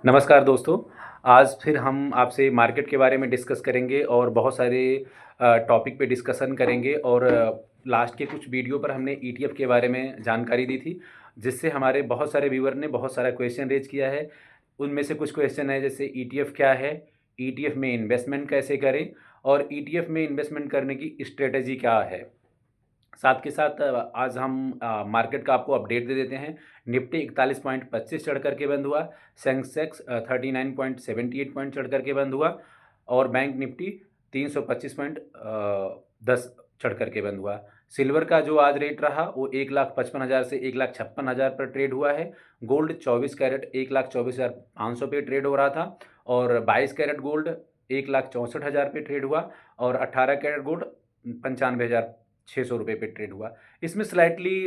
नमस्कार दोस्तों। आज फिर हम आपसे मार्केट के बारे में डिस्कस करेंगे और बहुत सारे टॉपिक पे डिस्कशन करेंगे और लास्ट के कुछ वीडियो पर हमने ईटीएफ के बारे में जानकारी दी थी, जिससे हमारे बहुत सारे व्यूअर ने बहुत सारा क्वेश्चन रेज किया है। उनमें से कुछ क्वेश्चन है जैसे ईटीएफ क्या है, ईटीएफ में इन्वेस्टमेंट कैसे करें और ईटीएफ में इन्वेस्टमेंट करने की स्ट्रेटजी क्या है। साथ के साथ आज हम मार्केट का आपको अपडेट दे देते हैं। निफ्टी 41.25 चढ़ करके बंद हुआ। सेंसेक्स 39.78 पॉइंट चढ़ करके बंद हुआ और बैंक निफ्टी 325.10 चढ़ करके बंद हुआ। सिल्वर का जो आज रेट रहा वो 1,55,000 से 1,56,000 पर ट्रेड हुआ है। गोल्ड 24 कैरेट 1,24,500 पे ट्रेड हो रहा था और 22 कैरेट गोल्ड 1,64,000 पे ट्रेड हुआ और 18 कैरेट गोल्ड 95,600 रुपये पे ट्रेड हुआ। इसमें स्लाइटली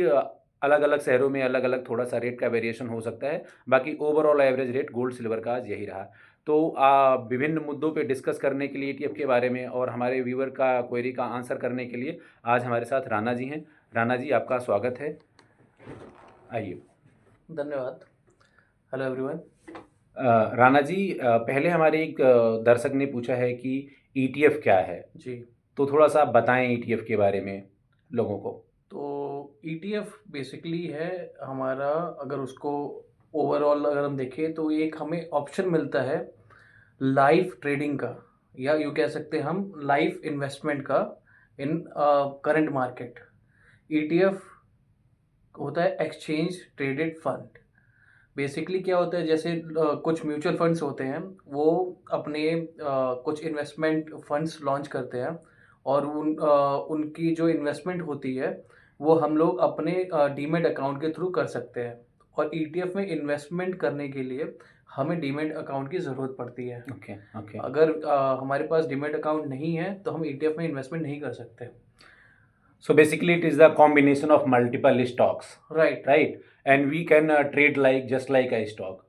अलग अलग शहरों में अलग अलग थोड़ा सा रेट का वेरिएशन हो सकता है। बाकी overall average rate gold silver का आज यही रहा। तो विभिन्न मुद्दों पे डिस्कस करने के लिए ईटीएफ के बारे में और हमारे व्यूअर का क्वेरी का आंसर करने के लिए आज हमारे साथ राणा जी हैं। राणा जी, आपका स्वागत है, आइए। धन्यवाद। Hello everyone. राणा जी, पहले हमारे एक दर्शक ने पूछा है कि ईटीएफ क्या है, जी। तो थोड़ा सा आप बताएं ईटीएफ के बारे में लोगों को। तो ईटीएफ बेसिकली है हमारा, अगर उसको ओवरऑल अगर हम देखें तो एक हमें ऑप्शन मिलता है लाइव ट्रेडिंग का, या यूँ कह सकते हैं हम लाइव इन्वेस्टमेंट का इन करंट मार्केट। ईटीएफ होता है एक्सचेंज ट्रेडेड फंड। बेसिकली क्या होता है, जैसे कुछ म्यूचुअल फंड्स होते हैं, वो अपने कुछ इन्वेस्टमेंट फंड्स लॉन्च करते हैं और उनकी जो इन्वेस्टमेंट होती है वो हम लोग अपने डीमेट अकाउंट के थ्रू कर सकते हैं। और ईटीएफ में इन्वेस्टमेंट करने के लिए हमें डीमेट अकाउंट की ज़रूरत पड़ती है। Okay okay. अगर हमारे पास डीमेट अकाउंट नहीं है तो हम ईटीएफ में इन्वेस्टमेंट नहीं कर सकते। So basically, it is the combination of multiple stocks, right. right? And we can trade like just like a stock.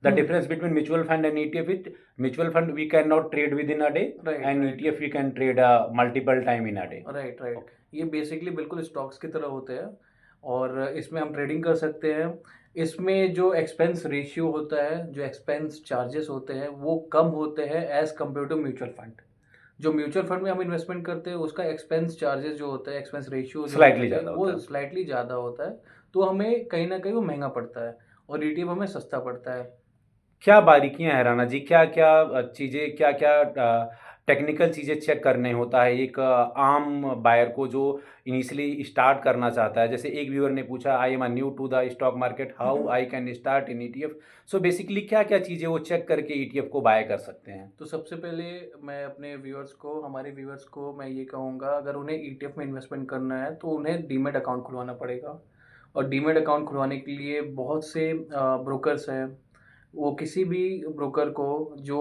The difference between mutual fund and ETF is mutual fund we cannot trade within a day, right and right ETF we can trade multiple time in a day. Right right. Okay. ये basically बिल्कुल stocks की तरह होते हैं और इसमें हम trading कर सकते हैं। इसमें जो एक्सपेंस रेशियो होता है, जो एक्सपेंस चार्जेस होते हैं, वो कम होते हैं as compare to mutual fund. जो म्यूचुअल फंड में हम इन्वेस्टमेंट करते हैं उसका एक्सपेंस चार्जेस जो होता है, एक्सपेंस रेशियो जो Slightly होता है, ज़्यादा वो होता है। स्लाइटली ज़्यादा होता है। तो हमें कहीं ना कहीं वो महंगा पड़ता है और ईटीएफ हमें सस्ता पड़ता है। क्या बारीकियां हैं राणा जी, क्या क्या चीज़ें, क्या क्या टेक्निकल चीज़ें चेक करने होता है एक आम बायर को जो इनिशियली स्टार्ट करना चाहता है। जैसे एक व्यूअर ने पूछा, I am new to the stock market, how I can start in ETF. So basically क्या क्या चीज़ें वो चेक करके ईटीएफ को बाय कर सकते हैं। तो सबसे पहले मैं अपने व्यूअर्स को, हमारे व्यूअर्स को मैं ये कहूँगा, अगर उन्हें ईटीएफ में इन्वेस्टमेंट करना है तो उन्हें डीमेट अकाउंट खुलवाना पड़ेगा। और डीमेट अकाउंट खुलवाने के लिए बहुत से ब्रोकर्स हैं। वो किसी भी ब्रोकर को जो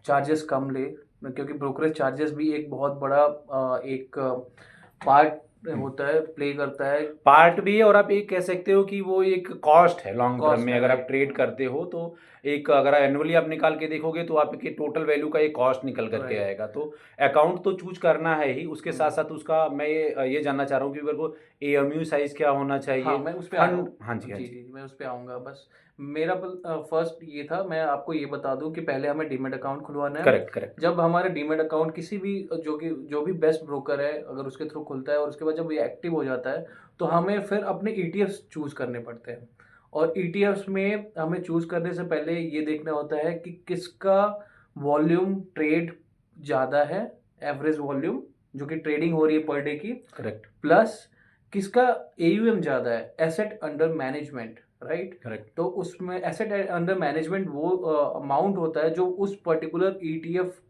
चार्जेस कम ले, क्योंकि ब्रोकरेज चार्जेस भी एक बहुत बड़ा एक पार्ट होता है, प्ले करता है। पार्ट भी है और आप ये कह सकते हो कि वो एक कॉस्ट है लॉन्ग टर्म कॉस्ट में। है, अगर आप राइट। ट्रेड करते हो तो एक, अगर एनुअली आप निकाल के देखोगे तो आपके टोटल वैल्यू का एक कॉस्ट निकल करके राइट। आएगा। तो अकाउंट तो चूज करना है ही, उसके साथ साथ उसका मैं ये जानना चाह रहा हूँ कि मेरे को एएमयू साइज क्या होना हाँ, चाहिए, मैं उस पे आ रहा फंड। हूँ। हाँ जी, हाँ जी, जी। जी, मैं उस पे आऊँगा बस। मेरा फर्स्ट ये था, मैं आपको ये बता दूँ कि पहले हमें डीमैट अकाउंट खुलवाना है। Correct correct. जब हमारा डीमैट अकाउंट किसी भी जो भी बेस्ट ब्रोकर है, अगर उसके थ्रू खुलता है और उसके बाद जब ये एक्टिव हो जाता है, तो हमें फिर अपने ईटीएफ्स चूज़ करने पड़ते हैं। और ईटीएफ्स में हमें चूज़ करने से पहले ये देखना होता है कि किसका वॉल्यूम ट्रेड ज़्यादा है, एवरेज वॉल्यूम जो कि ट्रेडिंग हो रही है पर डे की, करेक्ट प्लस किसका एयूएम ज़्यादा है, asset under management, right. Correct. तो उसमें एसेट अंडर मैनेजमेंट वो अमाउंट होता है जो उस पर्टिकुलर ईटीएफ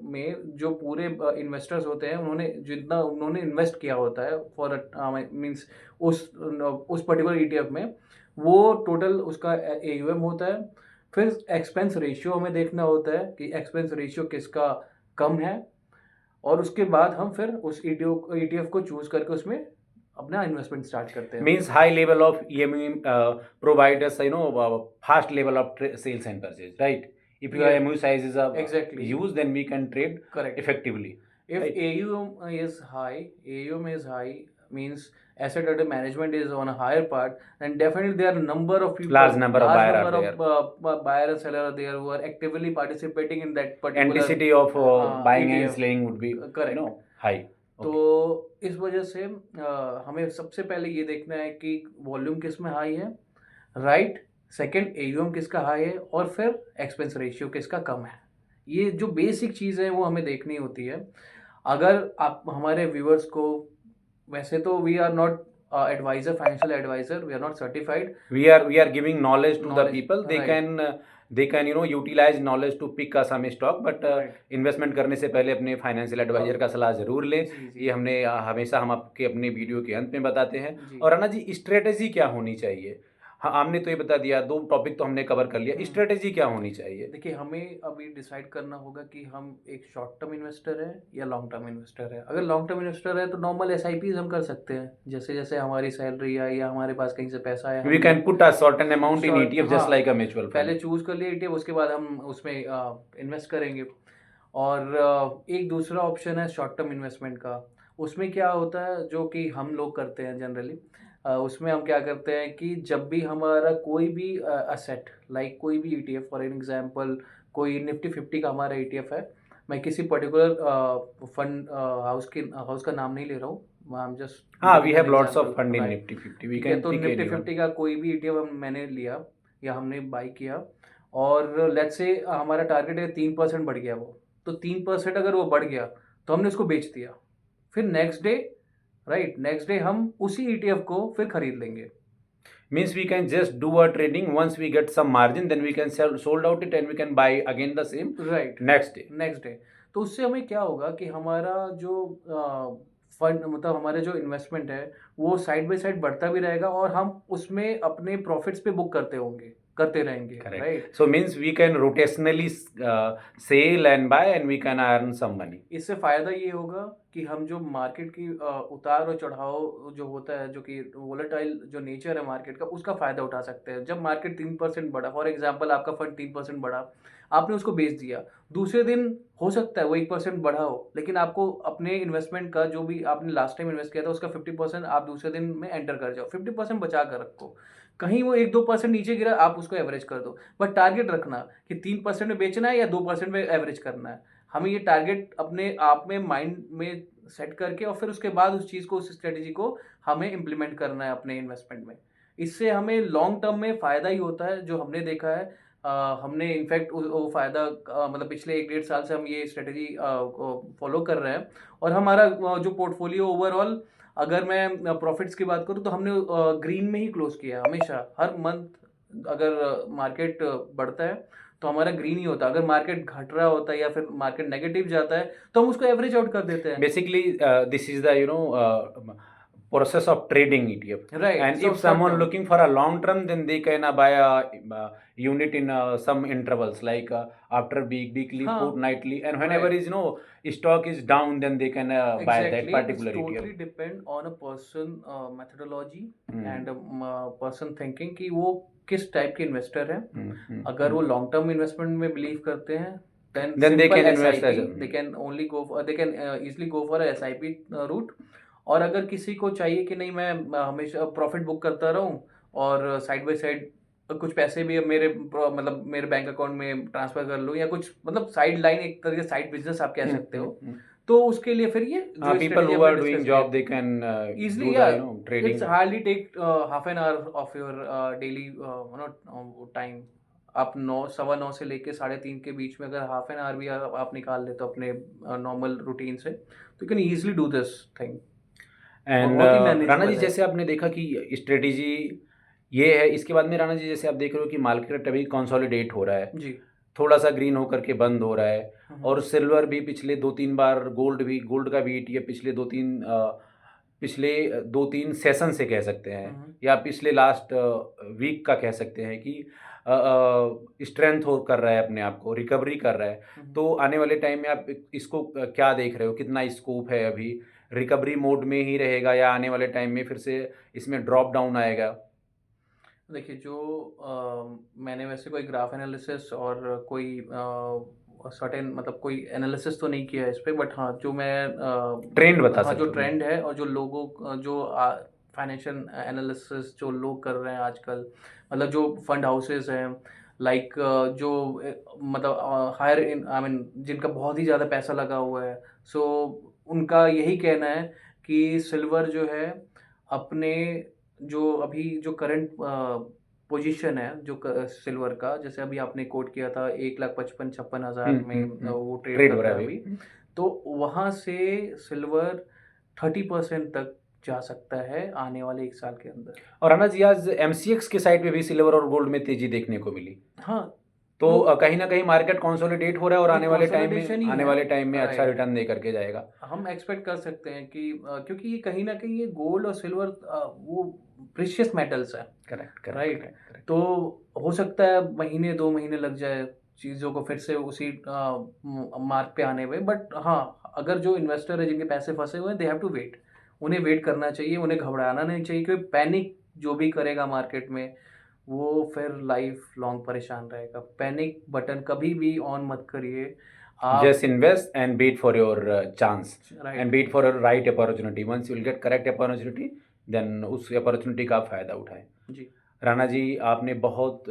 में जो पूरे इन्वेस्टर्स होते हैं, उन्होंने जितना उन्होंने इन्वेस्ट किया होता है फॉर मीन्स उस पर्टिकुलर ईटीएफ में, वो टोटल उसका एयूएम होता है। फिर एक्सपेंस रेशियो हमें देखना होता है कि एक्सपेंस रेशियो किसका कम है, और उसके बाद हम फिर उस ईटीएफ को चूज करके उसमें अपना इन्वेस्टमेंट स्टार्ट करते हैं। Means high level of EMU provide us, fast level of sales and purchase, right? If your Yeah, EMU size is exactly. huge, then we can trade Correct. effectively, If right? AUM is high, means asset under management is on a higher part, then definitely there are a number of people, Large number of buyer are number there. of buyer and seller are there who are actively participating in that particular Anticipating of buying and ETF. selling would be Correct. high. तो इस वजह से हमें सबसे पहले ये देखना है कि वॉल्यूम किस में हाई है, राइट, सेकंड AUM किसका हाई है, और फिर एक्सपेंस रेशियो किसका कम है। ये जो बेसिक चीज़ है वो हमें देखनी होती है। अगर आप हमारे व्यूअर्स को, वैसे तो we are not advisor, financial advisor, we are not certified. We are giving knowledge to the people. They can utilize knowledge to pick some stock, but investment करने से पहले अपने फाइनेंशियल एडवाइजर का सलाह जरूर लें। ये हमने हमेशा हम आपके अपने वीडियो के अंत में बताते हैं। और राणा जी, स्ट्रेटेजी क्या होनी चाहिए? हाँ, आपने तो ये बता दिया, 2 टॉपिक तो हमने कवर कर लिया, स्ट्रेटेजी क्या होनी चाहिए? देखिए, हमें अभी डिसाइड करना होगा कि हम एक शॉर्ट टर्म इन्वेस्टर है या लॉन्ग टर्म इन्वेस्टर है। अगर लॉन्ग टर्म इन्वेस्टर है तो नॉर्मल SIPs हम कर सकते हैं, जैसे जैसे हमारी सैलरी है या हमारे पास कहीं से पैसा है, we can put a certain amount in ETF just like a mutual fund. पहले चूज कर लिए ETF, उसके बाद हम उसमें इन्वेस्ट करेंगे। और एक दूसरा ऑप्शन है शॉर्ट टर्म इन्वेस्टमेंट का। उसमें क्या होता है, जो कि हम लोग करते हैं जनरली, उसमें हम क्या करते हैं कि जब भी हमारा कोई भी असेट, लाइक कोई भी ETF, फॉर एग्जांपल कोई निफ्टी 50 का हमारा ETF है, मैं किसी पर्टिकुलर फंड हाउस का नाम नहीं ले रहा हूँ, I am just, we have lots of fund in Nifty 50, we can तो निफ्टी 50 का कोई भी ETF मैंने लिया या हमने बाई किया, और लेट्स से हमारा टारगेट है 3% बढ़ गया वो, तो 3% अगर वो बढ़ गया तो हमने उसको बेच दिया, फिर नेक्स्ट डे हम उसी ETF को फिर खरीद लेंगे। Means we can just do a trading, once we get some margin then we can sold out it and we can buy again the same next day. तो उससे हमें क्या होगा कि हमारा जो फंड, मतलब हमारे जो इन्वेस्टमेंट है वो साइड बाय साइड बढ़ता भी रहेगा और हम उसमें अपने प्रॉफिट्स पे बुक करते रहेंगे, right. So means we can rotationally sell and buy and we can earn some money. इससे फायदा ये होगा कि हम जो मार्केट की उतार और चढ़ाव जो होता है, जो कि वोलेटाइल जो नेचर है मार्केट का, उसका फायदा उठा सकते हैं। जब मार्केट 3% बढ़ा, फॉर एग्जांपल आपका फंड 3% बढ़ा, आपने उसको बेच दिया, दूसरे दिन हो सकता है वो 1% बढ़ा हो, लेकिन आपको अपने इन्वेस्टमेंट का जो भी आपने लास्ट टाइम इन्वेस्ट किया था उसका 50% आप दूसरे दिन में एंटर कर जाओ, 50% बचा कर रखो। कहीं वो 1-2% नीचे गिरा, आप उसको एवरेज कर दो, बट टारगेट रखना कि 3% में बेचना है या 2% में एवरेज करना है। हमें ये टारगेट अपने आप में माइंड में सेट करके और फिर उसके बाद उस चीज़ को, उस स्ट्रेटेजी को हमें इम्प्लीमेंट करना है अपने इन्वेस्टमेंट में। इससे हमें लॉन्ग टर्म में फ़ायदा ही होता है, जो हमने देखा है। हमने इनफैक्ट वो फ़ायदा मतलब पिछले 1-1.5 साल से हम ये स्ट्रेटेजी फॉलो कर रहे हैं, और हमारा जो पोर्टफोलियो ओवरऑल, अगर मैं प्रॉफिट्स की बात करूँ तो हमने ग्रीन में ही क्लोज किया हमेशा। हर मंथ अगर मार्केट बढ़ता है तो हमारा ग्रीन ही होता है, अगर मार्केट घट रहा होता है या फिर मार्केट नेगेटिव जाता है तो हम उसको एवरेज आउट कर देते हैं। Basically this is the process of trading ETF, right? And So if someone looking for a long term, then they can buy a unit in some intervals, like after weekly, fortnightly, and whenever is stock is down, then they can buy that particular ETF. Totally depend on a person methodology and person thinking कि वो किस type के investor है। अगर वो long term investment में believe करते हैं, then they can invest as they can only go for, they can easily go for a SIP route। और अगर किसी को चाहिए कि नहीं, मैं हमेशा प्रॉफिट बुक करता रहूं और साइड बाय साइड कुछ पैसे भी मेरे मतलब मेरे बैंक अकाउंट में ट्रांसफर कर लूं, या कुछ मतलब साइड लाइन, एक तरह के साइड बिजनेस आप कह सकते हो, तो उसके लिए फिर ये people who are doing job, they can easily do the, trading. It's hardly take half an hour of your daily time। आप 9-9:15 से लेके 3:30 के बीच में अगर हाफ एन आवर भी आप निकाल लेते हो अपने नॉर्मल रूटीन से, तो you can easily do this thing. And Rana ji, जैसे आपने देखा कि स्ट्रेटेजी ये है, इसके बाद में राणा जी जैसे आप देख रहे हो कि मार्केट अभी कंसोलिडेट हो रहा है जी, थोड़ा सा ग्रीन होकर के बंद हो रहा है, और सिल्वर भी पिछले 2-3 बार, गोल्ड का भी ETF पिछले 2-3 सेशन से कह सकते हैं, या पिछले लास्ट वीक का कह सकते हैं कि स्ट्रेंथ हो कर रहा है, अपने आप को रिकवरी कर रहा है। तो आने वाले टाइम में आप इसको क्या देख रहे हो, कितना स्कोप है? अभी रिकवरी मोड में ही रहेगा या आने वाले टाइम में फिर से इसमें ड्रॉप डाउन आएगा? देखिए, जो मैंने वैसे कोई ग्राफ एनालिसिस और कोई सर्टेन मतलब कोई एनालिसिस तो नहीं किया है इस पे, बट हाँ, जो मैं ट्रेंड बता हाँ, सकता जो ट्रेंड है और जो लोगों जो फाइनेंशियल एनालिसिस जो लोग कर रहे हैं आजकल, मतलब जो फंड हाउसेस हैं, लाइक जो मतलब हायर इन आई मीन जिनका बहुत ही ज़्यादा पैसा लगा हुआ है, सो उनका यही कहना है कि सिल्वर जो है अपने जो अभी जो करंट पोजीशन है जो सिल्वर का, जैसे अभी आपने कोट किया था 1,55,56,000 में वो ट्रेड ट्रेड कर हो रहा रहा है है अभी, अभी। तो वहाँ से सिल्वर 30% तक जा सकता है आने वाले 1 साल के अंदर। और राणा जी, आज एमसीएक्स के साइड पे भी सिल्वर और गोल्ड में तेजी देखने को मिली। हाँ, तो तो कहीं ना कहीं मार्केट कंसोलिडेट हो रहा है और ये आने वाले टाइम कंसोलिडेशन ही में है, अच्छा राइट। रिटर्न दे करके जाएगा। हम एक्सपेक्ट कर सकते हैं कि क्योंकि ये कहीं न कहीं ये गोल्ड और सिल्वर वो प्रीशियस मेटल्स हैं, correct correct right? Correct correct. तो हो सकता है महीने 2 महीने लग जाए चीज़ों को फिर से उसी मार्क पे आने में, बट हाँ, अगर जो इन्वेस्टर है जिनके पैसे फँसे हुए हैं, दे हैव टू वेट। उन्हें वेट करना चाहिए, उन्हें घबराना नहीं चाहिए, क्योंकि पैनिक जो भी करेगा मार्केट में, वो फिर लाइफ लॉन्ग परेशान रहेगा। पैनिक बटन कभी भी ऑन मत करिए। आप Just invest and wait for your chance right, and wait for your right opportunity. Once you will get correct opportunity, then उस opportunity का फ़ायदा उठाएं। जी। राणा जी, आपने बहुत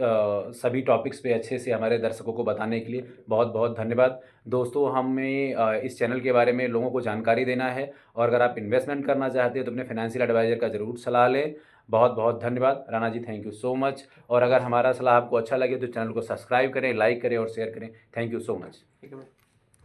सभी टॉपिक्स पे अच्छे से हमारे दर्शकों को बताने के लिए बहुत बहुत धन्यवाद। दोस्तों, हमें इस चैनल के बारे में लोगों को जानकारी देना है, और अगर आप इन्वेस्टमेंट करना चाहते हैं तो अपने फाइनेंशियल एडवाइज़र का ज़रूर सलाह लें। बहुत बहुत धन्यवाद Rana ji, thank you so much. और अगर हमारा सलाह आपको अच्छा लगे तो चैनल को सब्सक्राइब करें, लाइक करें और शेयर करें। Thank you so much. ठीक है।